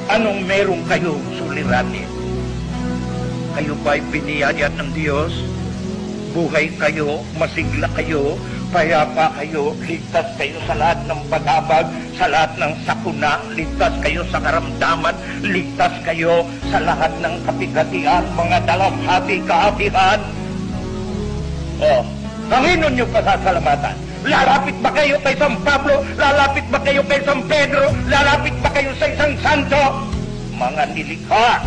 Anong meron kayo suliranin? Kayo ba'y biniyayat ng Diyos? Buhay kayo, masigla kayo, payapa kayo, ligtas kayo sa lahat ng pag-abag, sa lahat ng sakuna, ligtas kayo sa karamdaman, ligtas kayo sa lahat ng kapigatian, mga dalamhati, kaapihan. Oh, Panginoon niyo pasasalamatan. Lalapit ba kayo kay San Pablo? Lalapit ba kayo kay San Pedro? Lalapit ba kayo sa isang santo? Mga nilikha.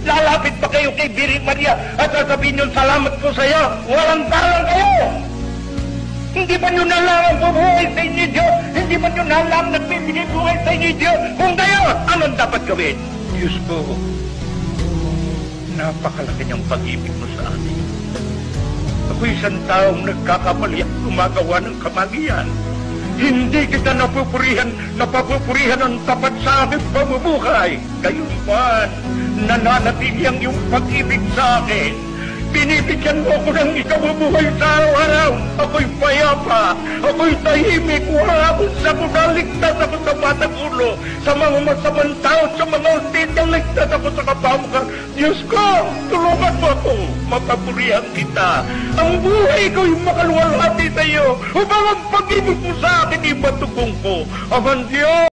Lalapit ba kayo kay Birheng Maria at sasabihin nyo, salamat po sa iyo, walang talang kayo? Hindi ba nyo nalang bubuhay sa inyo, Diyos? Hindi ba nyo nalang nagbibigay buhay sa inyo, Diyos? Kung kayo, anong dapat gawin? Diyos ko, napakalaki niyang pag-ibig mo sa akin. Ako'y isang taong nagkakamali at gumagawa ng kamalian. Hindi kita napupurihan ang tapat sa aking pamumuhay. Gayunman, nananatili ang iyong pag-ibig sa akin. Binibigyan mo ko ng ikabubuhay sa araw-araw. Ako'y payapa, ako'y tahimik, wala akong sakuna, ligtas ako sa batang ulo, sa mga masamang tao, sa mga ultitang ligtas ako sa kapamukan. Diyos ko, tulungan mo ako, mapapurihan kita. Ang buhay ko'y makaluwalhati sa iyo, upang ang pag-ibig mo sa akin ibatugong ko. Aman Diyos!